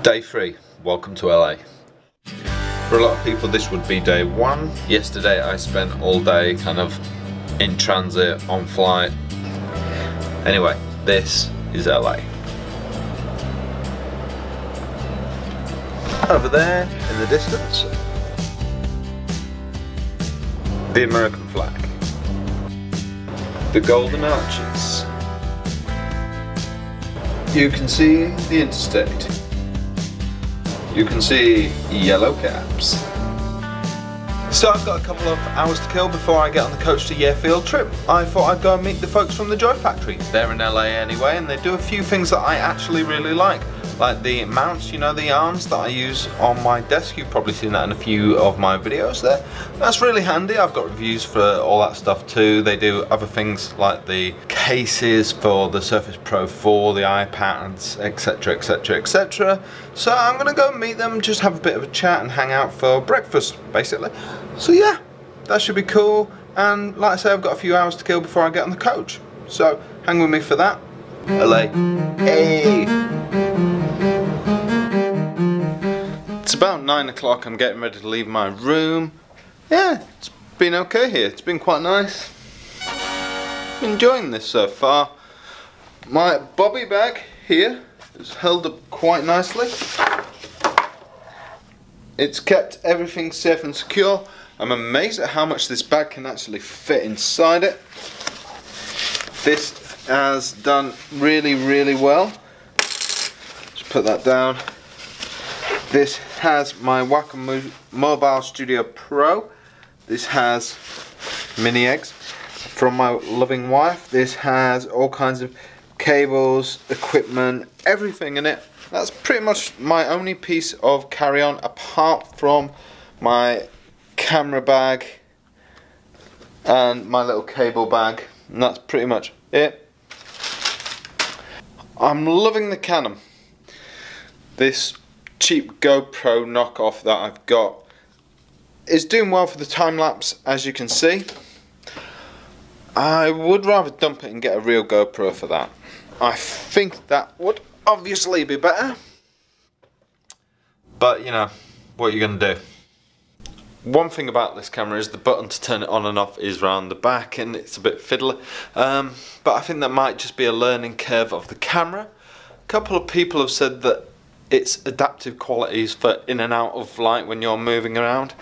Day 3, welcome to LA. For a lot of people this would be day 1. Yesterday I spent all day kind of in transit, on flight. Anyway, this is LA. Over there in the distance, the American flag, the golden arches. You can see the interstate. You can see yellow cabs. So I've got a couple of hours to kill before I get on the coach to Year field trip. I thought I'd go and meet the folks from the Droid factory. They're in LA anyway, and they do a few things that I actually really like the mounts, you know, the arms that I use on my desk. You've probably seen that in a few of my videos there. That's really handy. I've got reviews for all that stuff too. They do other things like the cases for the Surface Pro 4, the iPads, etc, etc, etc. So I'm gonna go meet them, just have a bit of a chat and hang out for breakfast basically. So yeah, that should be cool, and like I say, I've got a few hours to kill before I get on the coach, so hang with me for that. LA. Hey! It's about 9 o'clock, I'm getting ready to leave my room. Yeah, it's been okay here, it's been quite nice. Enjoying this so far. My bobby bag here is held up quite nicely. It's kept everything safe and secure. I'm amazed at how much this bag can actually fit inside it. This has done really well. Just put that down. This has my Wacom MobileStudio Pro. This has mini eggs from my loving wife. This has all kinds of cables, equipment, everything in it. That's pretty much my only piece of carry-on apart from my camera bag and my little cable bag, and that's pretty much it. I'm loving the Canon. This cheap GoPro knockoff that I've got is doing well for the time lapse, as you can see. I would rather dump it and get a real GoPro for that. I think that would obviously be better, but you know, what are you going to do? One thing about this camera is the button to turn it on and off is round the back, and it's a bit fiddly, but I think that might just be a learning curve of the camera. A couple of people have said that its adaptive qualities for in and out of light when you're moving around.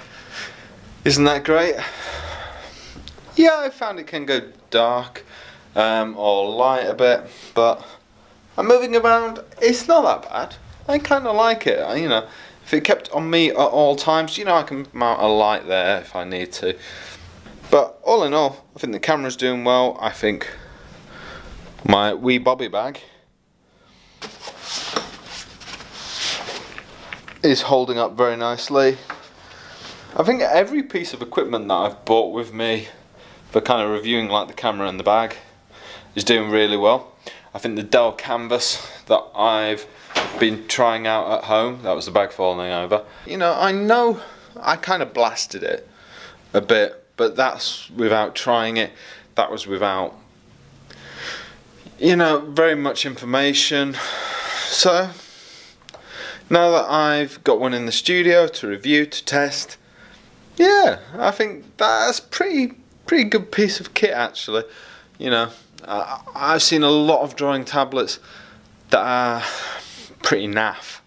Isn't that great? Yeah, I found it can go dark or light a bit, but I'm moving around, it's not that bad. I kind of like it, you know. If it kept on me at all times, you know, I can mount a light there if I need to. But all in all, I think the camera's doing well. I think my wee bobby bag is holding up very nicely. I think every piece of equipment that I've bought with me for kind of reviewing like the camera and the bag is doing really well. I think the Dell Canvas that I've been trying out at home, that was the bag falling over. You know I kind of blasted it a bit, but that's without trying it. That was without, you know, very much information. So now that I've got one in the studio to review, to test, yeah, I think that's pretty good piece of kit actually. You know, I've seen a lot of drawing tablets that are pretty naff,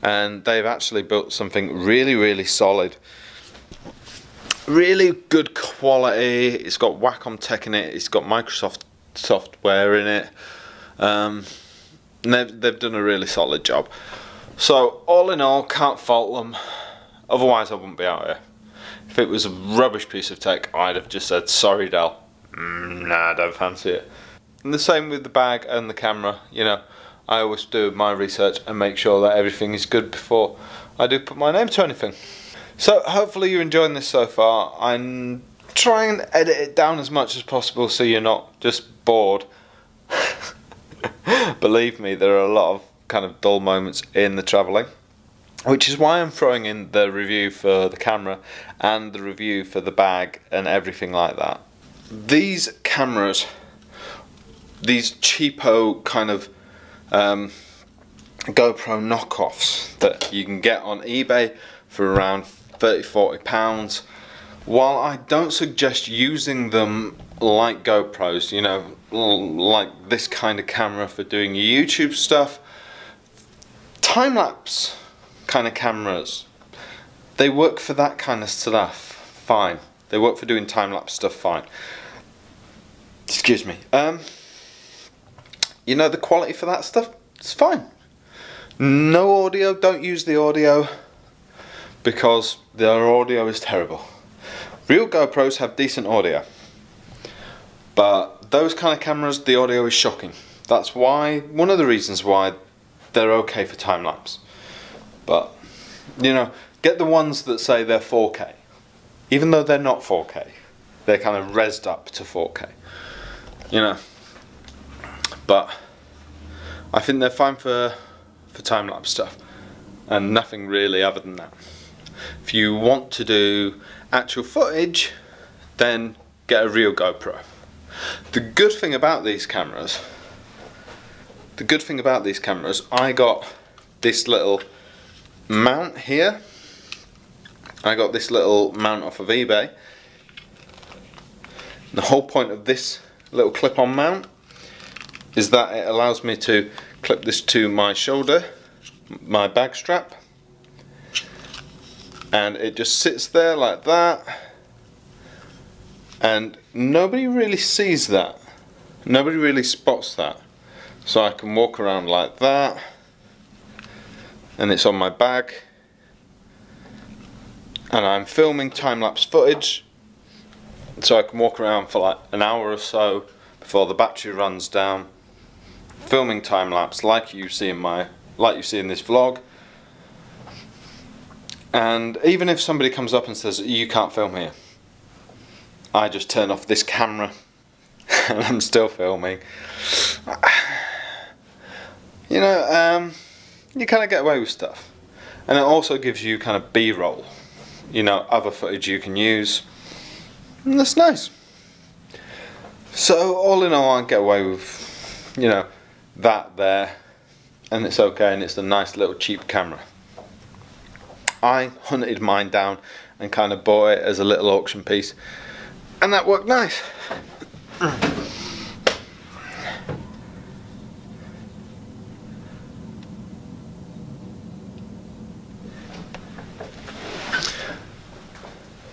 and they've actually built something really solid, really good quality. It's got Wacom tech in it, it's got Microsoft software in it, and they've done a really solid job. So all in all, can't fault them, otherwise I wouldn't be out here. If it was a rubbish piece of tech, I'd have just said sorry Dell, nah, I don't fancy it. And the same with the bag and the camera, you know, I always do my research and make sure that everything is good before I do put my name to anything. So hopefully you're enjoying this so far. I'm trying to edit it down as much as possible so you're not just bored. Believe me, there are a lot of kind of dull moments in the travelling, which is why I'm throwing in the review for the camera and the review for the bag and everything like that. These cameras, these cheapo kind of GoPro knockoffs that you can get on eBay for around £30–40. While I don't suggest using them like GoPros, you know, like this kind of camera for doing your YouTube stuff, time-lapse kind of cameras, they work for that kind of stuff fine. They work for doing time-lapse stuff fine. Excuse me. You know, the quality for that stuff, it's fine. No audio, don't use the audio because their audio is terrible. Real GoPros have decent audio, but those kind of cameras, the audio is shocking. That's why, one of the reasons why they're okay for time-lapse. But, you know, get the ones that say they're 4K. Even though they're not 4K, they're kind of rezzed up to 4K. You know, but I think they're fine for time-lapse stuff, and nothing really other than that. If you want to do actual footage, then get a real GoPro. The good thing about these cameras, I got this little mount here. I got this little mount off of eBay. The whole point of this little clip-on mount is that it allows me to clip this to my shoulder, my bag strap, and it just sits there like that, and nobody really sees that, nobody really spots that. So I can walk around like that, and it's on my bag, and I'm filming time-lapse footage, so I can walk around for like an hour or so before the battery runs down, filming time-lapse like you see in this vlog. And even if somebody comes up and says you can't film here, I just turn off this camera and I'm still filming. You know, you kind of get away with stuff, and it also gives you kind of B-roll, you know, other footage you can use, and that's nice. So all in all, I get away with, you know, that there, and it's okay, and it's a nice little cheap camera. I hunted mine down and kind of bought it as a little auction piece, and that worked nice.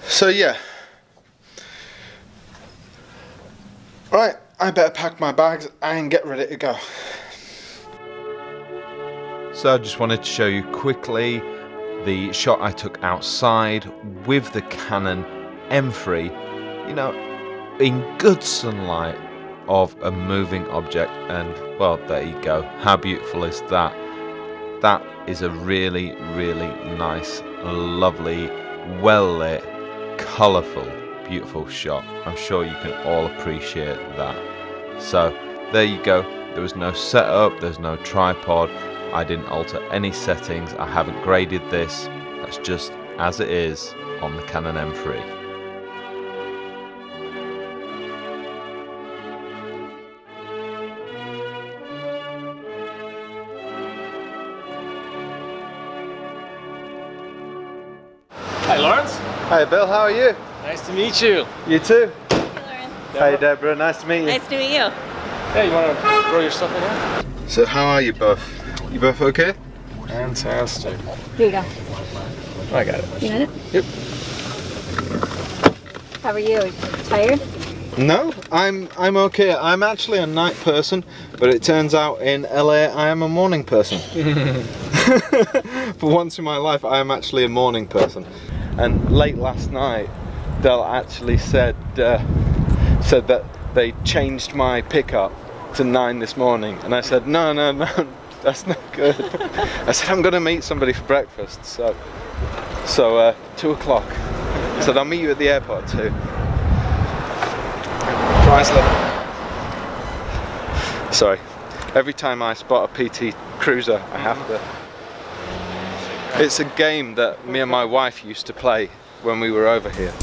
So yeah, right, I better pack my bags and get ready to go. So I just wanted to show you quickly the shot I took outside with the Canon M3, you know, in good sunlight of a moving object, and well, there you go. How beautiful is that? That is a really, really nice, lovely, well lit, colourful, beautiful shot. I'm sure you can all appreciate that. So there you go. There was no setup, there's no tripod, I didn't alter any settings, I haven't graded this, that's just as it is on the Canon M3. Hi Lawrence. Hi Bill, how are you? Nice to meet you. You too. Hey Lawrence. Hi Deborah, nice to meet you. Nice to meet you. Hey, you want to throw your stuff in here? So how are you both? You both okay? Fantastic. Here you go. I got it. You got it? Yep. How are you? Tired? No, I'm okay. I'm actually a night person, but it turns out in LA I am a morning person. For once in my life I am actually a morning person. And late last night Dell actually said that they changed my pickup to 9 this morning, and I said no, that's not good. I said I'm gonna meet somebody for breakfast, so 2 o'clock. I said I'll meet you at the airport too. Sorry, every time I spot a PT Cruiser I have to. It's a game that me and my wife used to play when we were over here.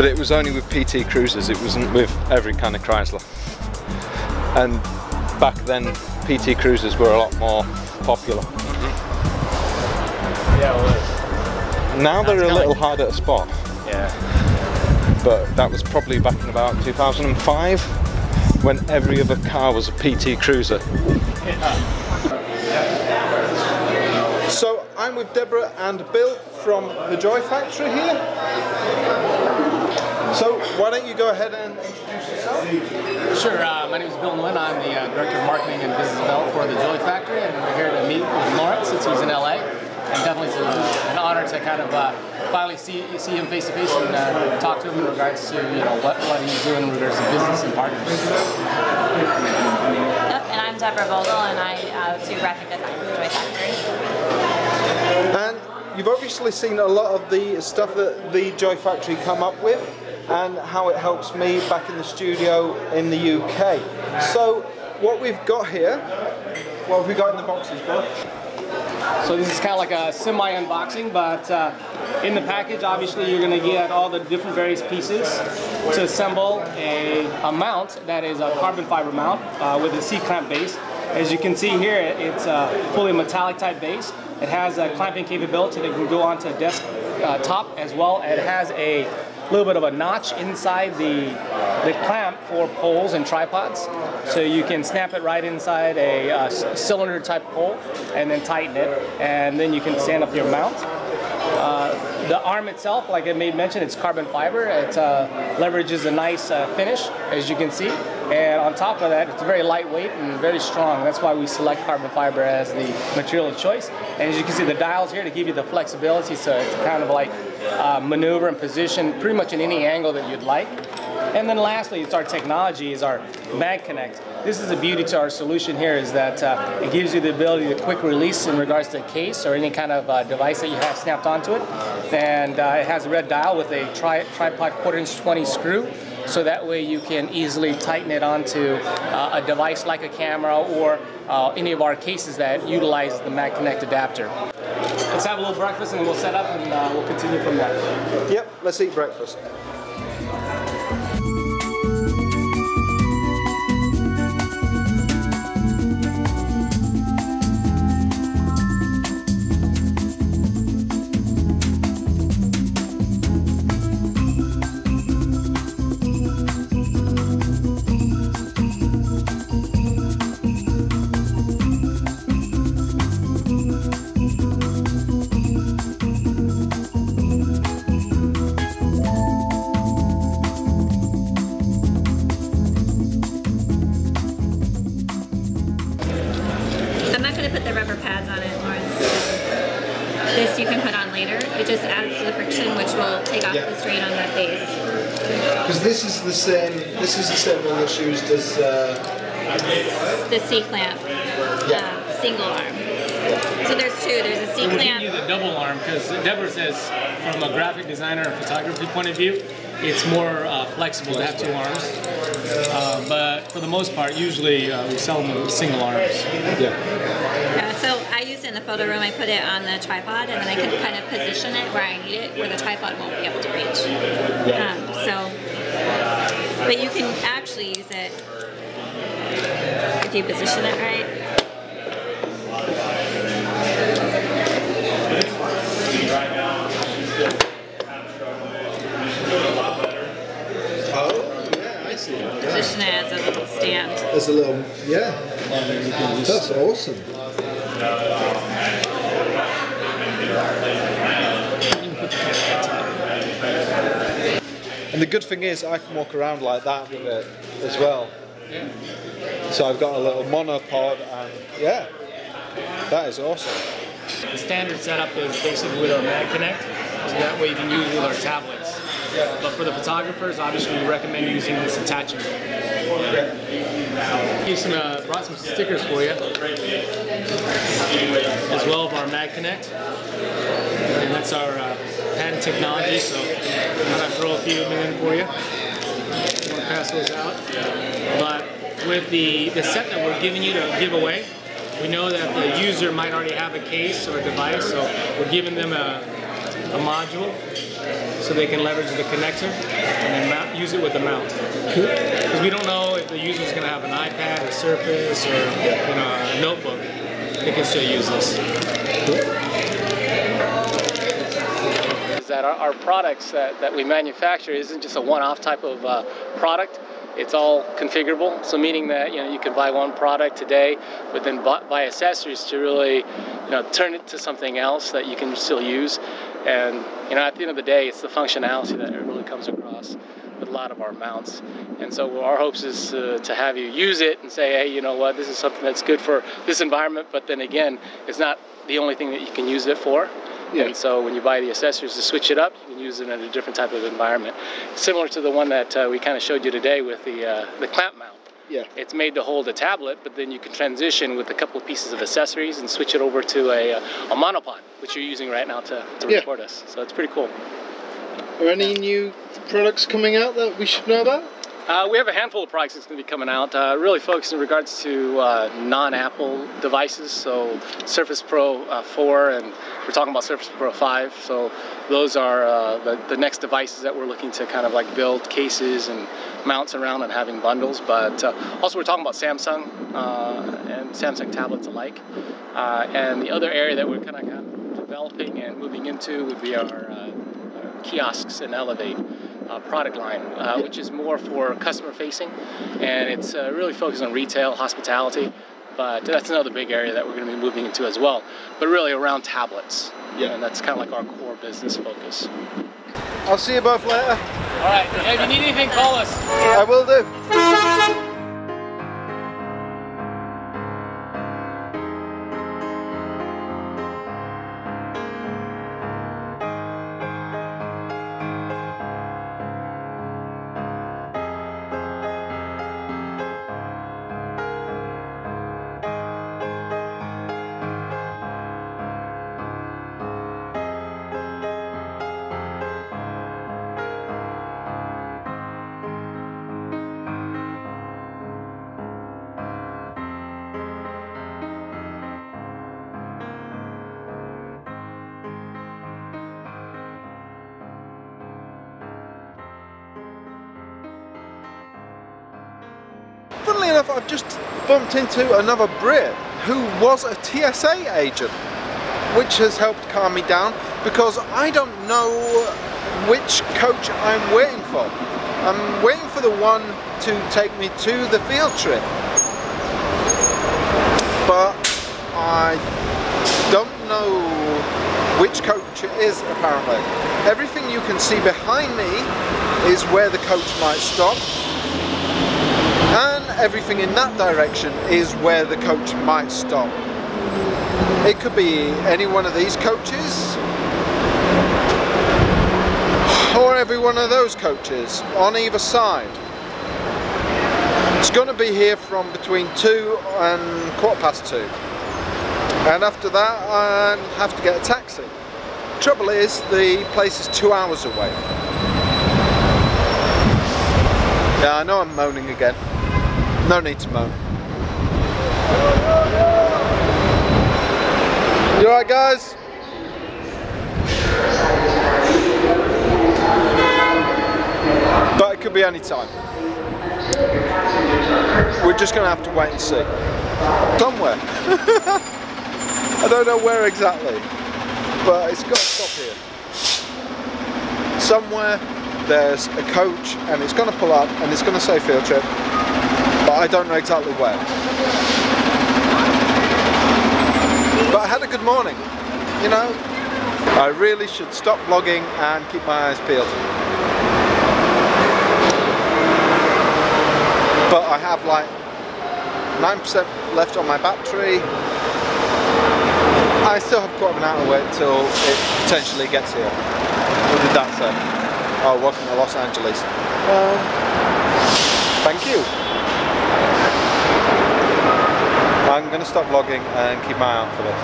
but it was only with PT Cruisers, it wasn't with every kind of Chrysler. And back then PT Cruisers were a lot more popular. Yeah, well, now they're a little harder to spot. yeah. But that was probably back in about 2005 when every other car was a PT Cruiser. So I'm with Deborah and Bill from the Joy Factory here. So why don't you go ahead and introduce yourself? Sure, my name is Bill Nguyen. I'm the Director of Marketing and Business Development for the Joy Factory, and we're here to meet with Lawrence since he's in LA. And definitely it's an honor to kind of finally see him face to face and talk to him in regards to what he's doing in regards to business and partners. Yep, and I'm Deborah Vogel, and I do graphic design for the Joy Factory. And you've obviously seen a lot of the stuff that the Joy Factory come up with and how it helps me back in the studio in the UK. So what we've got here, what have we got in the boxes, Bill? So this is kind of like a semi-unboxing, but in the package, obviously, you're going to get all the different various pieces to assemble a mount that is a carbon fiber mount with a C-clamp base. As you can see here, it's a fully metallic type base. It has a clamping capability that can go onto a desk top as well. It has a little bit of a notch inside the clamp for poles and tripods, so you can snap it right inside a cylinder type pole and then tighten it, and then you can stand up your mount. The arm itself, like I made mention, it's carbon fiber. It leverages a nice finish, as you can see, and on top of that, it's very lightweight and very strong. That's why we select carbon fiber as the material of choice. And as you can see, the dials here to give you the flexibility, so it's kind of like maneuver and position pretty much in any angle that you'd like. And then lastly, it's our technology, is our Mag Connect. This is the beauty to our solution here, is that it gives you the ability to quick release in regards to a case or any kind of device that you have snapped onto it. And it has a red dial with a tripod 1/4" 20 screw, so that way you can easily tighten it onto a device like a camera or any of our cases that utilize the Mag Connect adapter. Let's have a little breakfast and we'll set up and we'll continue from there. Yep, let's eat breakfast. I'm not going to put the rubber pads on it, Lawrence. This you can put on later. It just adds to the friction, which will take off the strain on that base. Because this is the same one that's used as The C-clamp, single arm. So there's two. There's a C-clamp. We're giving you the double arm because Deborah says, from a graphic designer and photography point of view, it's more flexible to have two arms. But for the most part, usually we sell them with single arms. So I use it in the photo room. I put it on the tripod, and then I can kind of position it where I need it, where the tripod won't be able to reach. But you can actually use it if you position it right. Position it as a little stand. As a little, that's awesome. And the good thing is I can walk around like that with it as well. Yeah. So I've got a little monopod and yeah, that is awesome. The standard setup is basically with our Mag Connect, so that way you can use it with our tablets. But for the photographers, obviously we recommend using this attachment. Brought some stickers for you, as well as our Mag Connect. And that's our patent technology, so I'm going to throw a few of them in for you. I'm going to pass those out. But with the set that we're giving you to give away, we know that the user might already have a case or a device, so we're giving them a module so they can leverage the connector and then use it with the mount. Because we don't know if the user is going to have an iPad, a Surface, or a notebook. They can still use this. Is that our products that we manufacture isn't just a one-off type of product. It's all configurable, so meaning that you can buy one product today, but then buy accessories to really turn it to something else that you can still use. And at the end of the day, it's the functionality that it really comes across with a lot of our mounts. And so our hopes is to have you use it and say, hey, you know what, this is something that's good for this environment, but then again, it's not the only thing that you can use it for. Yeah. And so when you buy the accessories to switch it up, you can use it in a different type of environment. Similar to the one that we kind of showed you today with the clamp mount. Yeah. It's made to hold a tablet, but then you can transition with a couple of pieces of accessories and switch it over to a monopod, which you're using right now to record us. So it's pretty cool. Are any new products coming out that we should know about? We have a handful of products that's going to be coming out, really focused in regards to non-Apple devices, so Surface Pro 4, and we're talking about Surface Pro 5, so those are the next devices that we're looking to kind of like build cases and mounts around and having bundles, but also we're talking about Samsung and Samsung tablets alike, and the other area that we're kind of developing and moving into would be our kiosks and Elevate product line, which is more for customer facing, and it's really focused on retail, hospitality, but that's another big area that we're going to be moving into as well, but really around tablets. Yeah. And that's kind of like our core business focus. I'll see you both later. Alright, if you need anything, call us. I will do. Funnily enough, I've just bumped into another Brit who was a TSA agent, which has helped calm me down because I don't know which coach I'm waiting for. I'm waiting for the one to take me to the field trip, but I don't know which coach it is apparently. Everything you can see behind me is where the coach might stop, and everything in that direction is where the coach might stop. It could be any one of these coaches or every one of those coaches on either side. It's going to be here from between 2 and 2:15, and after that I have to get a taxi. Trouble is, the place is 2 hours away. Yeah, I know I'm moaning again. No need to moan. You alright, guys? But it could be any time. We're just going to have to wait and see. Somewhere. I don't know where exactly, but it's got to stop here. Somewhere there's a coach and it's going to pull up and it's going to say field trip, but I don't know exactly where. But I had a good morning, you know. I really should stop vlogging and keep my eyes peeled. But I have like 9% left on my battery. I still have quite an hour to wait until it potentially gets here. What did that say? Oh, welcome to Los Angeles. Thank you. I'm going to stop vlogging and keep my eye out for this.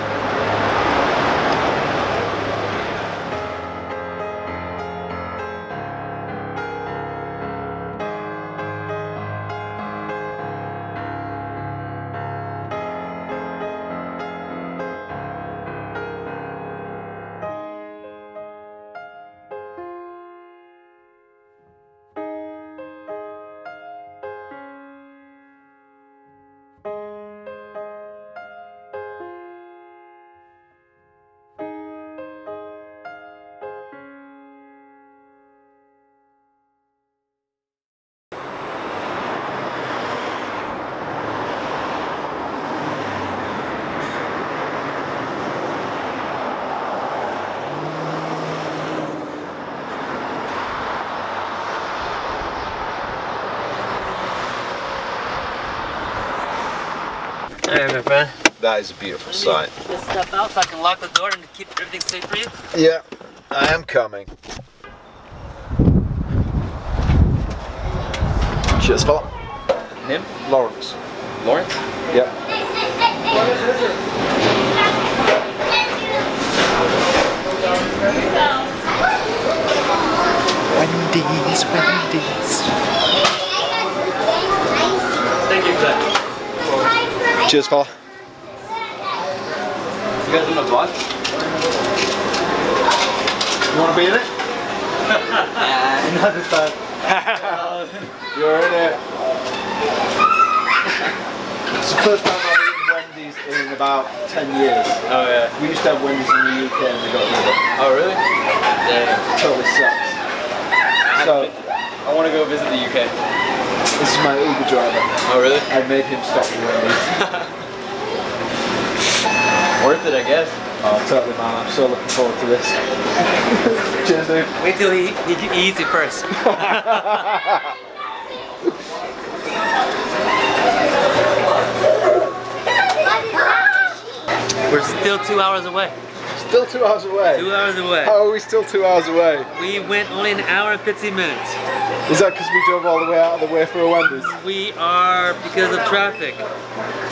right, my friend. That is a beautiful sight. Just step out so I can lock the door and keep everything safe for you. Yeah, I am coming. Cheers, fella. Name? Lawrence. Lawrence? Yeah. Wendy's. Thank you for that. Cheers, fella. You guys want a vlog? You want to be in it? Not this time. You're in it. It's the first time I've eaten Wendy's in about 10 years. Oh yeah. We used to have Wendy's in the UK and we got rid of it. Oh really? Dang. Totally sucks. So, I want to go visit the UK. this is my Uber driver. Oh really? I made him stop at Wendy's. Worth it, I guess. Oh, totally, man. I'm so looking forward to this. Cheers, dude. Wait till he eats it first. We're still 2 hours away. Still 2 hours away. 2 hours away. How are we still 2 hours away? We went only an hour and 15 minutes. Is that because we drove all the way out of the way for a Wendy's? We are, because of traffic.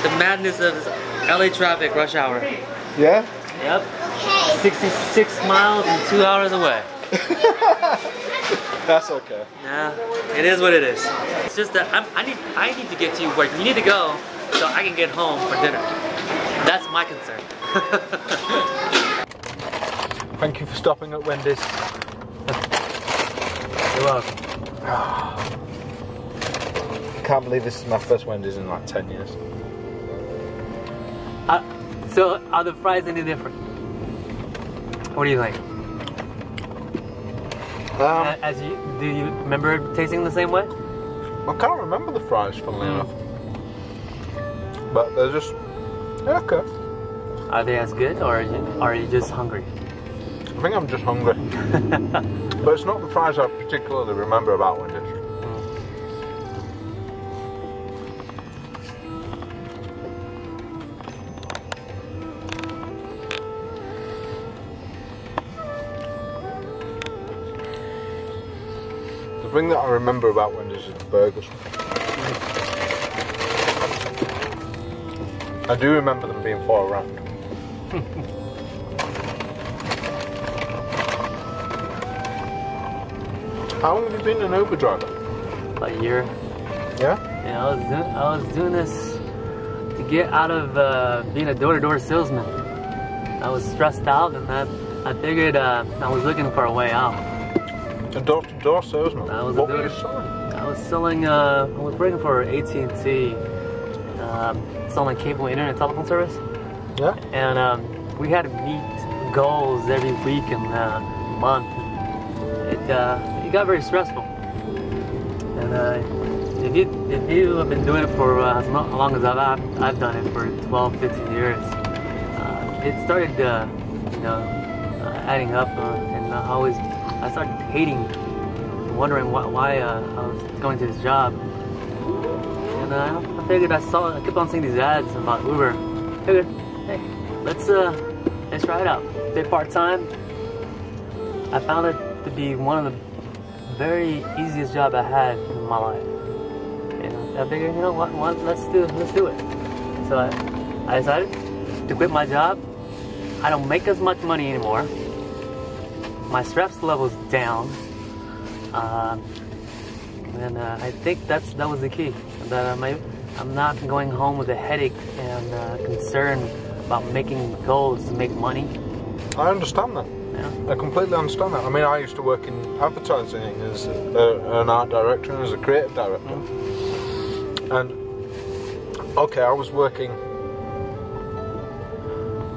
The madness of LA traffic, rush hour. Yeah? Yep. 66 miles and 2 hours away. That's okay. Yeah, it is what it is. It's just that I need to get to where you need to go so I can get home for dinner. That's my concern. Thank you for stopping at Wendy's. You're welcome. I can't believe this is my first Wendy's in like 10 years. So are the fries any different? What do you think? Do you remember tasting the same way? I can't remember the fries, funnily enough. But they're just, they're okay. Are they as good, or are you just hungry? I think I'm just hungry. But it's not the fries I particularly remember about Wendy's. The thing that I remember about Wendy's is the burgers. I do remember them being £4 grand. How long have you been an Uber driver? About a year. Yeah? Yeah, I was doing this to get out of being a door-to-door salesman. I was stressed out, and I figured I was looking for a way out. A door-to-door salesman? What were you selling? I was selling, I was working for AT&T, selling cable internet telephone service. Yeah? And we had to meet goals every week and month. It got very stressful. And if you have been doing it for as long as I've done it for 12, 15 years, it started, adding up, and I started hating, wondering why I was going to this job. And I figured I kept on seeing these ads about Uber. I figured, hey, let's try it out. Did part-time. I found it to be one of the very easiest job I had in my life. And I figured, you know what, let's do it. So I decided to quit my job. I don't make as much money anymore. My stress level's down. And I think that was the key. That I'm not going home with a headache and concern about making goals to make money. I understand that. Yeah. I completely understand that. I mean, I used to work in advertising as an art director and as a creative director. And, okay, I was working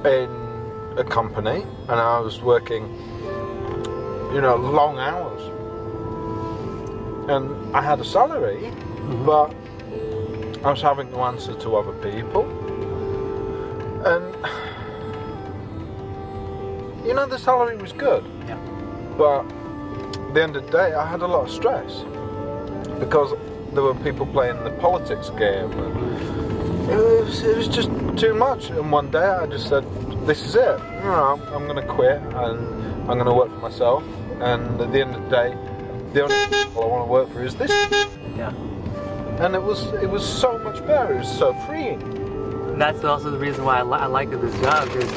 in a company and I was working, long hours. And I had a salary, but I was having to answer to other people. And the salary was good. Yeah. But at the end of the day, I had a lot of stress because there were people playing the politics game and it was just too much. And one day I just said, this is it. You know, I'm going to quit and I'm going to work for myself. And at the end of the day, the only people I want to work for is this. Yeah. And it was so much better. It was so freeing. That's also the reason why I liked this job, because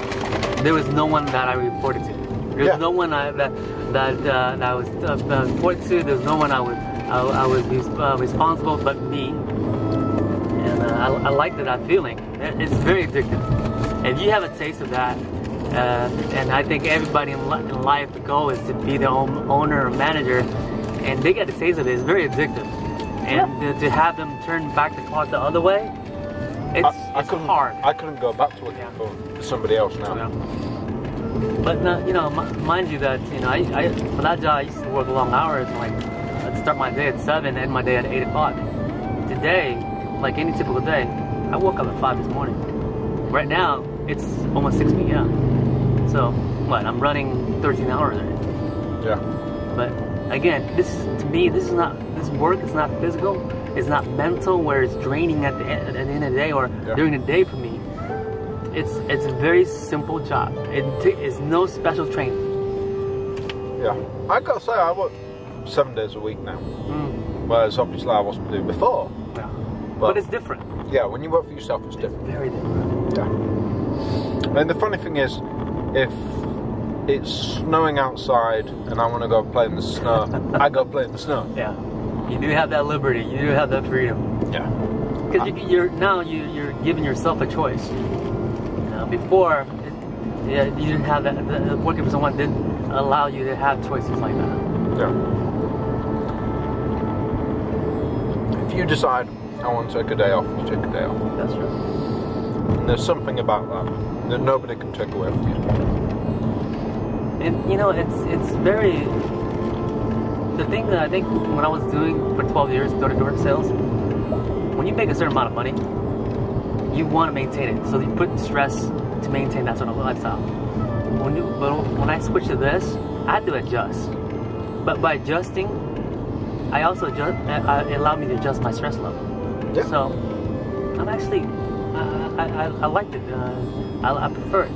there was no one that I reported to. There was no one that I was reported to. There was no one I was responsible but me. And I liked that feeling. It's very addictive. If you have a taste of that, and I think everybody in life, the goal is to be their own owner or manager, and they get a taste of it. It's very addictive. And to have them turn back the clock the other way, it's hard. I couldn't go back to working for somebody else now. Yeah. But you know, mind you that I for that job I used to work long hours. Like I'd start my day at 7, end my day at 8 o'clock. Today, like any typical day, I woke up at 5 this morning. Right now, it's almost 6 p.m. So what? I'm running 13 hours a day. Yeah. But again, to me, this work is not physical. It's not mental, where it's draining at the end of the day or during the day for me. It's a very simple job. It is no special training. Yeah, I gotta say I work 7 days a week now, whereas obviously I wasn't doing before. Yeah. But it's different. Yeah, when you work for yourself, it's different. Very different. Yeah. And the funny thing is, if it's snowing outside and I want to go play in the snow, I go play in the snow. Yeah. You do have that liberty. You do have that freedom. Yeah. Because you're giving yourself a choice. Before, you didn't have that. Working for someone didn't allow you to have choices like that. Yeah. If you decide I want to take a day off, you take a day off. That's true. And there's something about that nobody can take away from you. And you know, it's very. The thing that I think when I was doing for 12 years door-to-door sales, when you make a certain amount of money, you want to maintain it. So you put stress to maintain that sort of lifestyle. When I switched to this, I had to adjust. But by adjusting, I also it allowed me to adjust my stress level. Yeah. So I'm actually, I liked it. I prefer it.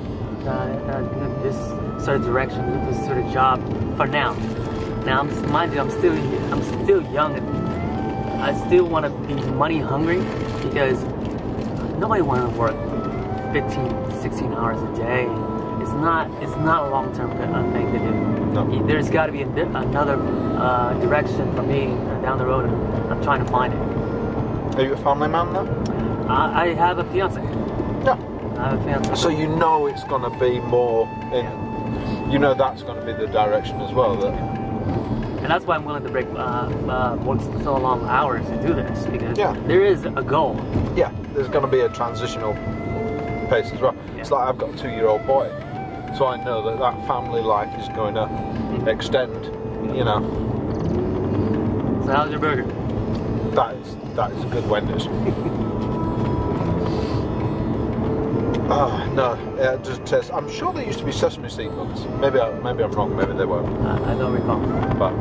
This sort of direction, this sort of job for now. Now, mind you, I'm still young, and I still want to be money hungry, because nobody wants to work 15, 16 hours a day. It's not a long-term thing to do. No. There's got to be another direction for me down the road, and I'm trying to find it. Are you a family man now? I have a fiance. Yeah. I have a fiance. So you know it's going to be more in, you know that's going to be the direction as well. And that's why I'm willing to break work so long hours to do this, because there is a goal. Yeah, there's going to be a transitional pace as well. Yeah. It's like I've got a 2-year-old boy, so I know that family life is going to extend, you know. So how's your burger? That is a good Wendy's. No, it just tastes. I'm sure there used to be sesame seed buns. Maybe I'm wrong. Maybe they weren't. I don't recall. But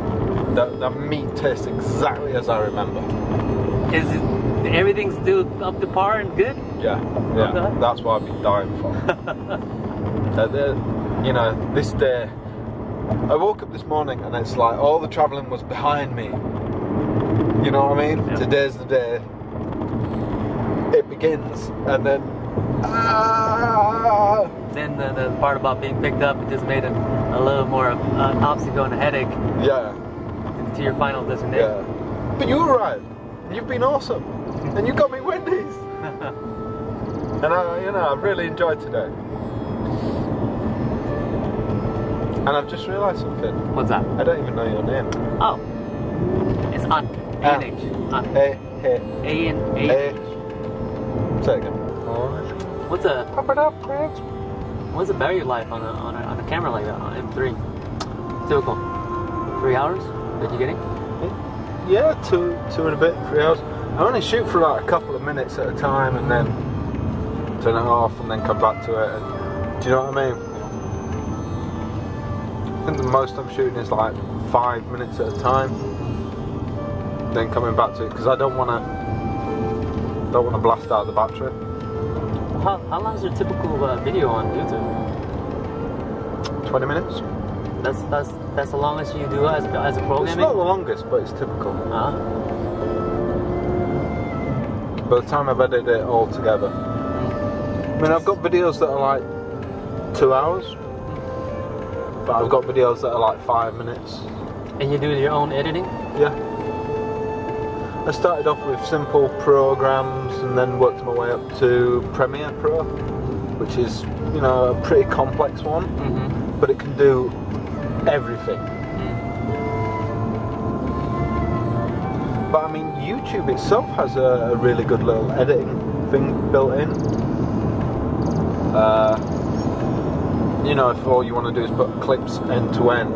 the meat tastes exactly as I remember. Is it everything's still up to par and good? Yeah. Okay. That's what I've been dying for. You know, this day, I woke up this morning and it's like all the travelling was behind me. You know what I mean? Yeah. Today's the day. It begins, and then. Then the part about being picked up, it just made it a little more obstacle and a headache. Yeah. To your final destination. Yeah. But you arrived. You've been awesome, and you got me Wendy's. And I've really enjoyed today. And I've just realised something. What's that? I don't even know your name. Oh, it's An. A-N-H. A-N-H. Say it again. What's a battery life on a camera like that, on M3? Typical. 3 hours that you're getting? Yeah, two and a bit, 3 hours. I only shoot for like a couple of minutes at a time, and then turn it off, and then come back to it. And, do you know what I mean? I think the most I'm shooting is like 5 minutes at a time, then coming back to it, because I don't want to. Don't want to blast out the battery. How long is your typical video on YouTube? 20 minutes. That's the longest you do as a programming? It's not the longest, but it's typical. By the time I've edited it all together. I mean, I've got videos that are like 2 hours, but I've got videos that are like 5 minutes. And you do your own editing? Yeah. I started off with simple programs and then worked my way up to Premiere Pro, which is, you know, a pretty complex one, but it can do everything. But I mean, YouTube itself has a really good little editing thing built in. You know, if all you want to do is put clips end to end.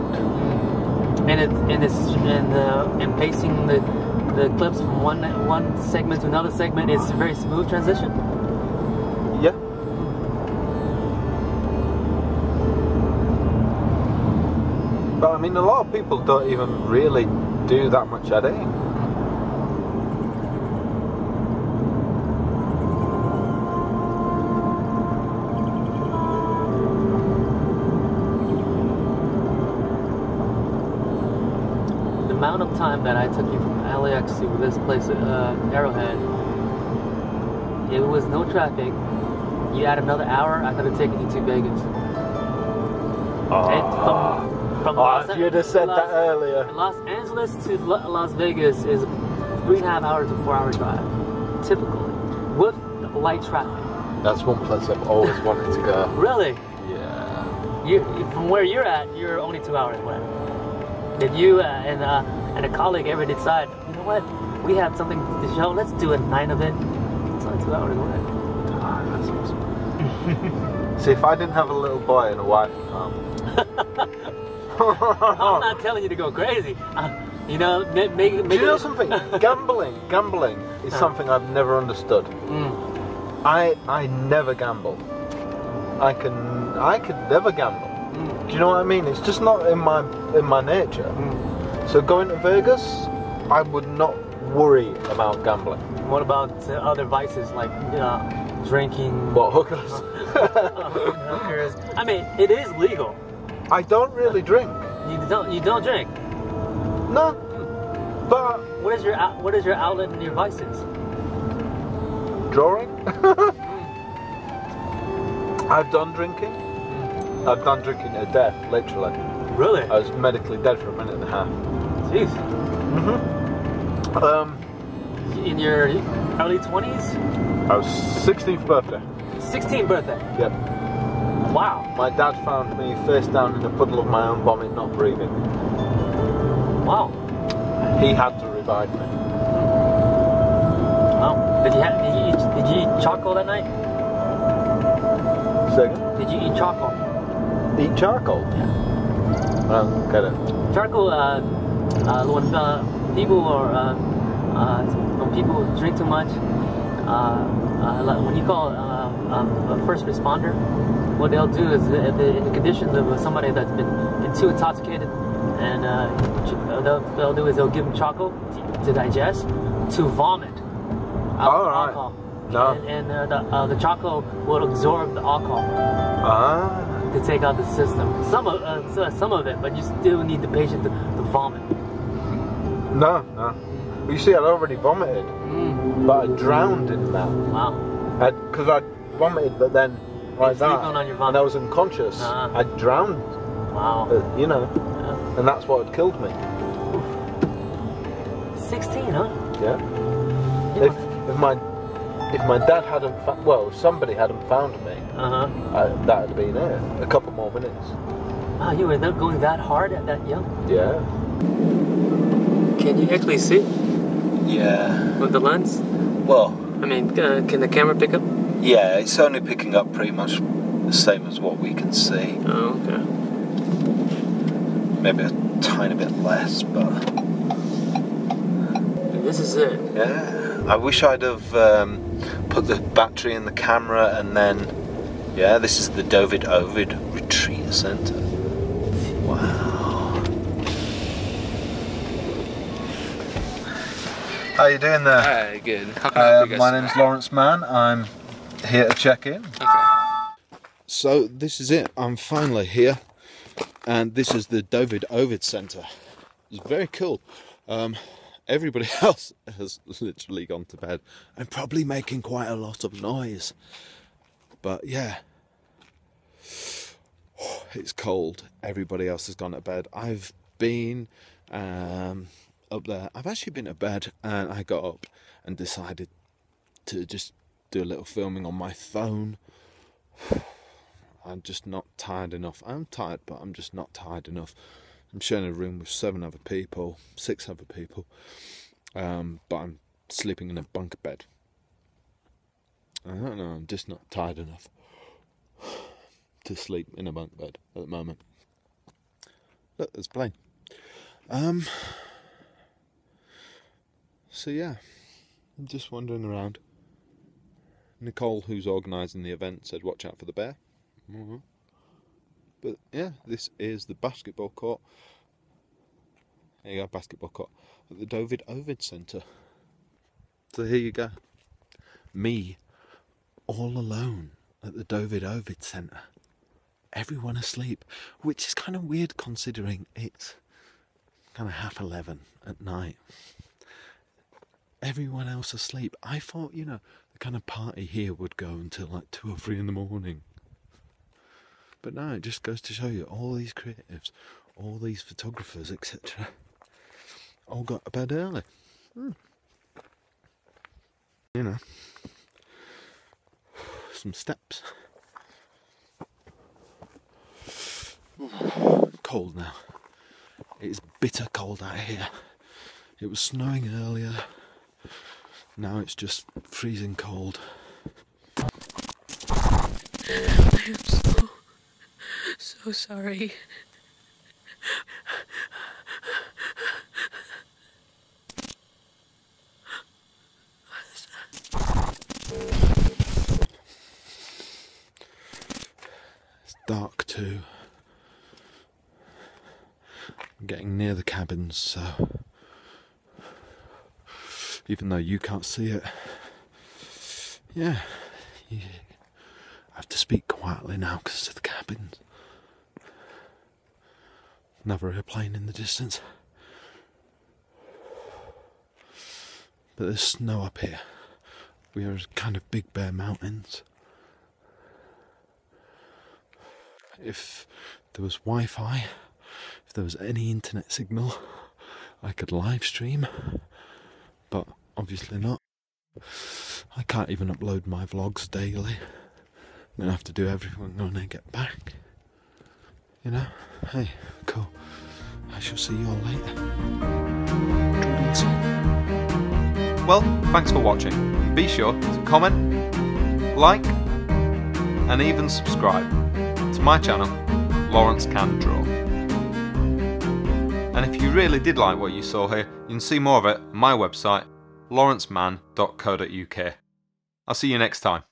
And pasting the clips from one segment to another segment, it's a very smooth transition. Yeah. But I mean, a lot of people don't even really do that much editing. The amount of time that I took you from LAX to this place, Arrowhead, it was no traffic. You add another hour, I could have taken you to Vegas. If you'd have said that earlier. Los Angeles to Las Vegas is 3.5 hours to 4 hour drive, typically, with light traffic. That's one place I've always wanted to go. Really? Yeah. From where you're at, you're only 2 hours away. If you and a colleague ever decide, you know what, we have something to show, let's do a night of it, it's only 2 hours away. Ah, that's awesome. See, if I didn't have a little boy and a wife at home. I'm not telling you to go crazy. You know, make Do you know something? Gambling is something I've never understood. I never gamble. I could never gamble. Do you know what I mean? It's just not in my nature. So going to Vegas, I would not worry about gambling. What about other vices like drinking? What, hookers? Hookers. I mean, it is legal. I don't really drink. You don't drink? No. But what is your outlet in your vices? Drawing. I've done drinking. I've done drinking to death, literally. Really? I was medically dead for a minute and a half. Jeez. In your early 20s? I was 16th birthday. 16th birthday? Yep. Wow. My dad found me face down in a puddle of my own vomit, not breathing. Wow. He had to revive me. Wow. Did you eat charcoal that night? Say again? Did you eat charcoal? Eat charcoal? Yeah. I don't get it. Charcoal, when people drink too much, when you call a first responder, what they'll do is, in the conditions of somebody that's been too intoxicated, and they'll do is they'll give them charcoal to digest, to vomit alcohol. No. And the charcoal will absorb the alcohol to take out the system. Some of it, but you still need the patient to vomit. No. You see, I'd already vomited, but I drowned in that. Wow. Because I vomited, but then like that, on your vomit. and I was unconscious. I drowned. Wow. You know, and that's what had killed me. 16, huh? Yeah. If my dad hadn't, if somebody hadn't found me, that had been it. A couple more minutes. Wow, you were going that hard at that young? Yeah. Can you actually see? Yeah. With the lens? Well, I mean, can the camera pick up? yeah, it's only picking up pretty much the same as what we can see. Oh, okay. Maybe a tiny bit less, but this is it. yeah. I wish I'd have put the battery in the camera, and then this is the David Ovid Retreat Center. Wow. How you doing there? Hi, good. How can I help you guys? My name's Lawrence Mann. I'm here to check in. Okay. So this is it. I'm finally here, and this is the David Ovid Centre. It's very cool. Everybody else has literally gone to bed. I'm probably making quite a lot of noise, but yeah, it's cold. Everybody else has gone to bed. I've been up there. I've actually been to bed, and I got up and decided to just do a little filming on my phone. I'm just not tired enough. I'm tired, but I'm just not tired enough. I'm sharing a room with 6 other people, but I'm sleeping in a bunk bed. I don't know, I'm just not tired enough to sleep in a bunk bed at the moment. Look, there's a plane. So yeah, I'm just wandering around. Nicole, who's organising the event, said watch out for the bear. But yeah, this is the basketball court. There you go, basketball court at the David Ovid Centre. So here you go. Me, all alone at the David Ovid Centre. Everyone asleep, which is kind of weird considering it's kind of 11:30 at night. Everyone else asleep. I thought, you know, the kind of party here would go until like 2 or 3 in the morning. But no, it just goes to show you all these creatives, all these photographers, etc. all got to bed early. You know, some steps. Cold now. It's bitter cold out here. It was snowing earlier. Now it's just freezing cold. I am so sorry. It's dark too. I'm getting near the cabins, so even though you can't see it, yeah, I have to speak quietly now because of the cabins. Another airplane in the distance. But there's snow up here. We are kind of big bare mountains. If there was Wi-Fi, if there was any internet signal, I could live stream, but obviously not. I can't even upload my vlogs daily. I'm gonna have to do everything when I get back. You know? Hey, cool. I shall see you all later. Well, thanks for watching. Be sure to comment, like, and even subscribe to my channel, Lawrence Can Draw. And if you really did like what you saw here, you can see more of it on my website, lawrenceman.co.uk. I'll see you next time.